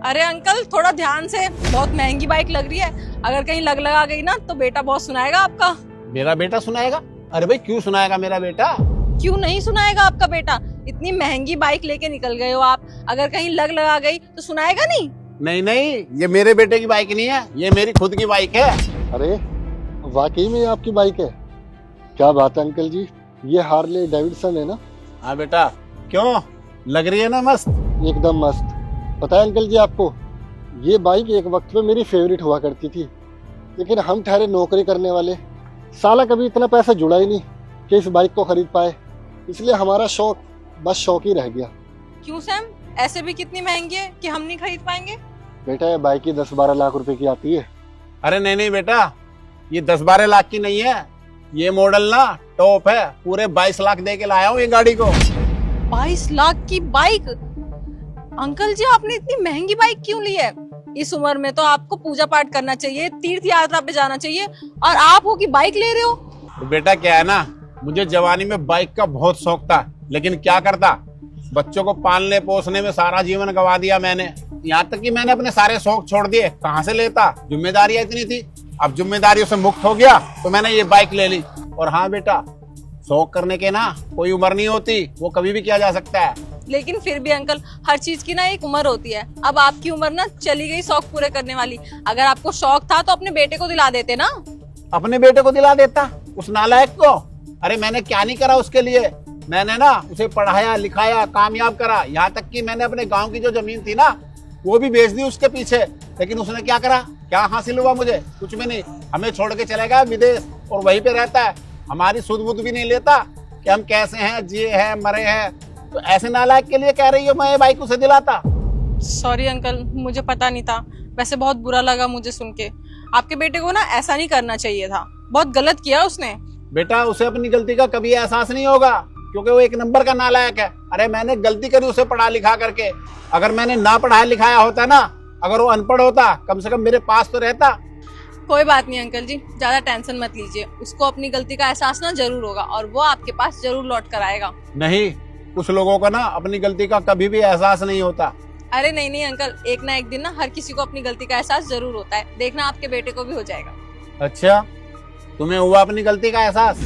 अरे अंकल थोड़ा ध्यान से, बहुत महंगी बाइक लग रही है। अगर कहीं लग लगा गई ना तो बेटा बहुत सुनाएगा आपका। मेरा बेटा सुनाएगा? अरे भाई क्यों सुनाएगा मेरा बेटा? क्यों नहीं सुनाएगा आपका बेटा? इतनी महंगी बाइक लेके निकल गए हो आप, अगर कहीं लग लगा गई तो सुनाएगा नहीं? नहीं नहीं, ये मेरे बेटे की बाइक नहीं है, ये मेरी खुद की बाइक है। अरे वाकई में ये आपकी बाइक है? क्या बात है अंकल जी, ये हार्ले डेविडसन है ना? हाँ बेटा, क्यों लग रही है ना मस्त? एकदम मस्त। पता है अंकल जी आपको, ये बाइक एक वक्त पे मेरी फेवरेट हुआ करती थी, लेकिन हम ठहरे नौकरी करने वाले, साला कभी इतना पैसा जुड़ा ही नहीं कि इस बाइक को खरीद पाए, इसलिए हमारा शौक बस शौक ही रह गया। क्यों सैम, ऐसे भी कितनी महंगी है कि हम नहीं खरीद पाएंगे? बेटा ये बाइक ही 10-12 लाख रुपए की आती है। अरे नहीं नहीं बेटा, ये 10-12 लाख की नहीं है, ये मॉडल ना टॉप है, पूरे 22 लाख दे के लाया हूँ ये गाड़ी को। 22 लाख की बाइक? अंकल जी आपने इतनी महंगी बाइक क्यों ली है? इस उम्र में तो आपको पूजा पाठ करना चाहिए, तीर्थ यात्रा पे जाना चाहिए, और आप हो कि बाइक ले रहे हो। तो बेटा क्या है ना, मुझे जवानी में बाइक का बहुत शौक था, लेकिन क्या करता, बच्चों को पालने पोसने में सारा जीवन गवा दिया मैंने। यहाँ तक कि मैंने अपने सारे शौक छोड़ दिए, कहाँ से लेता, जिम्मेदारियां इतनी थी। अब जिम्मेदारियों से मुक्त हो गया तो मैंने ये बाइक ले ली। और हाँ बेटा, शौक करने के ना कोई उम्र नहीं होती, वो कभी भी किया जा सकता है। लेकिन फिर भी अंकल, हर चीज की ना एक उम्र होती है। अब आपकी उम्र ना चली गई शौक पूरे करने वाली। अगर आपको शौक था तो अपने बेटे को दिला देते ना। अपने बेटे को दिला देता उस नालायक को? अरे मैंने क्या नहीं करा उसके लिए, मैंने ना उसे पढ़ाया लिखाया, कामयाब करा, यहाँ तक कि मैंने अपने गांव की जो जमीन थी ना वो भी बेच दी उसके पीछे। लेकिन उसने क्या करा, क्या हासिल हुआ मुझे? कुछ भी नहीं। हमें छोड़ के चले गया विदेश और वहीं पे रहता है, हमारी सुध बुध भी नहीं लेता कि हम कैसे हैं, जिए हैं, मरे हैं। तो ऐसे नालायक के लिए कह रही हो मैं ये बाइक उसे दिलाता? सॉरी अंकल, मुझे पता नहीं था। वैसे बहुत बुरा लगा मुझे सुन के। आपके बेटे को ना ऐसा नहीं करना चाहिए था, बहुत गलत किया उसने। बेटा उसे अपनी गलती का कभी एहसास नहीं होगा, क्योंकि वो एक नंबर का नालायक है। अरे मैंने गलती करी उसे पढ़ा लिखा करके, अगर मैंने ना पढ़ाया लिखाया होता ना, अगर वो अनपढ़ होता, कम से कम मेरे पास तो रहता। कोई बात नहीं अंकल जी, ज्यादा टेंशन मत लीजिए। उसको अपनी गलती का एहसास ना जरूर होगा और वो आपके पास जरूर लौट कर आएगा। नहीं, कुछ लोगों को ना अपनी गलती का कभी भी एहसास नहीं होता। अरे नहीं नहीं अंकल, एक ना एक दिन ना हर किसी को अपनी गलती का एहसास जरूर होता है। देखना आपके बेटे को भी हो जाएगा। अच्छा, तुम्हें हुआ अपनी गलती का एहसास?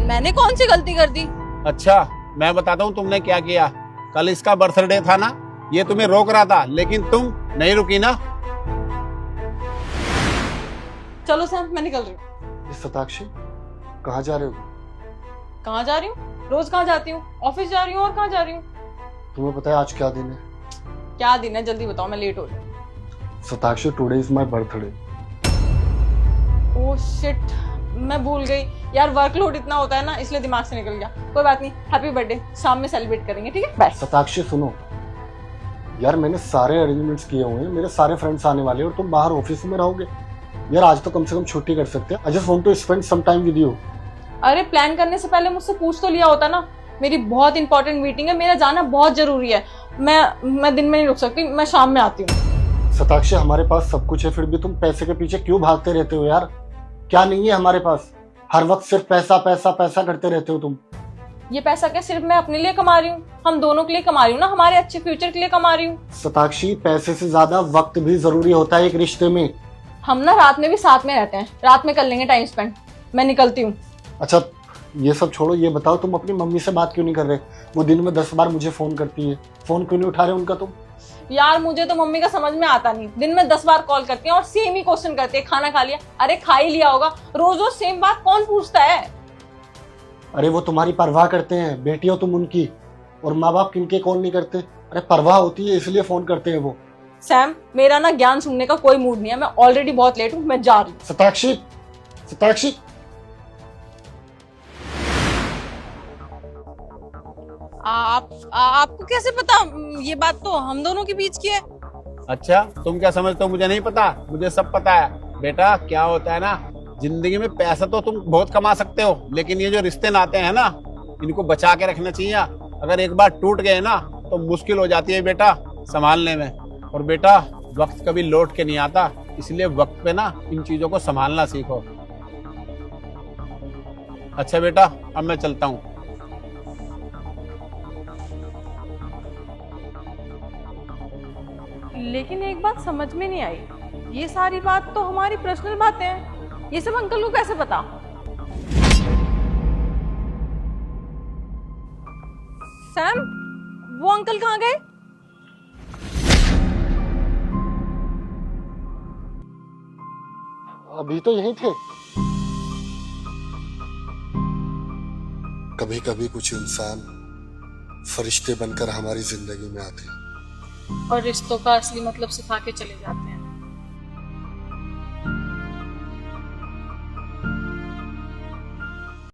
मैंने कौन सी गलती कर दी? अच्छा मैं बताता हूँ तुमने क्या किया। कल इसका बर्थडे था ना, ये तुम्हें रोक रहा था, लेकिन तुम नहीं रुकी ना। चलो सैम, मैं निकल रही हूँ। शताक्षी कहाँ जा रहे हो? कहाँ जा रही हूँ? रोज कहाँ जाती हूँ? ऑफिस जा रही हूँ। और कहाँ जा रही हूँ? तुम्हें पता है आज क्या दिन है? क्या दिन है, जल्दी बताओ, मैं लेट हो रही हूँ। Shatakshi today is my birthday. Oh shit, मैं भूल गई यार। वर्कलोड इतना होता है ना, इसलिए दिमाग से निकल गया। कोई बात नहीं, हैप्पी बर्थडे, शाम में सेलिब्रेट करेंगे, ठीक है? बाय। शताक्षी सुनो यार, मैंने सारे अरेंजमेंट्स किए हुए हैं, मेरे सारे फ्रेंड्स आने वाले हैं और तुम बाहर ऑफिस में रहोगे यार। आज तो कम से कम छुट्टी कर सकते हैं। I just want to spend some time with you. अरे प्लान करने से पहले मुझसे पूछ तो लिया होता ना। मेरी बहुत इंपॉर्टेंट मीटिंग है, मेरा जाना बहुत जरूरी है। मैं दिन में नहीं रुक सकती, मैं शाम में आती हूँ। शताक्षी हमारे पास सब कुछ है, फिर भी तुम पैसे के पीछे क्यों भागते रहते हो यार? क्या नहीं है हमारे पास? हर वक्त सिर्फ पैसा पैसा पैसा करते रहते हो तुम। ये पैसा क्या सिर्फ मैं अपने लिए कमा रही हूँ? हम दोनों के लिए कमा रही हूँ ना, हमारे अच्छे फ्यूचर के लिए कमा रही हूँ। शताक्षी पैसे से ज्यादा वक्त भी जरूरी होता है एक रिश्ते में। हम ना रात में भी साथ में रहते हैं, रात में कर लेंगे टाइम स्पेंड। मैं निकलती हूँ। अच्छा ये सब छोड़ो, ये बताओ तुम अपनी मम्मी से बात क्यों नहीं कर रहे? वो दिन में 10 बार मुझे फोन करती है, फोन क्यों नहीं उठा रहे उनका तुम? यार मुझे तो मम्मी का समझ में आता नहीं। दिन में 10 बार कॉल करती है और सेम ही क्वेश्चन करती है, खाना खा लिया? अरे खा ही लिया होगा। रोज रोज सेम बात कौन पूछता है? अरे वो तुम्हारी परवाह करते हैं, बेटी हो तुम उनकी। और माँ बाप किनके कॉल नहीं करते? अरे परवाह होती है इसलिए फोन करते हैं वो। सैम, मेरा ना ज्ञान सुनने का कोई मूड नहीं है। मैं ऑलरेडी बहुत लेट हूँ, मैं जा रही हूँ। शताक्षी, शताक्षी आपको कैसे पता? ये बात तो हम दोनों के बीच की है। अच्छा तुम क्या समझते हो मुझे नहीं पता? मुझे सब पता है बेटा। क्या होता है ना, जिंदगी में पैसा तो तुम बहुत कमा सकते हो, लेकिन ये जो रिश्ते नाते हैं ना, इनको बचा के रखना चाहिए। अगर एक बार टूट गए ना तो मुश्किल हो जाती है बेटा संभालने में। और बेटा वक्त कभी लौट के नहीं आता, इसलिए वक्त पे ना इन चीजों को संभालना सीखो। अच्छा बेटा, अब मैं चलता हूँ। लेकिन एक बात समझ में नहीं आई, ये सारी बात तो हमारी पर्सनल बातें हैं, ये सब अंकल को कैसे पता? सैम, वो अंकल कहाँ गए? अभी तो यहीं थे। कभी कभी कुछ इंसान फरिश्ते बनकर हमारी जिंदगी में आते हैं और रिश्तों का असली मतलब सिखा के चले जाते हैं।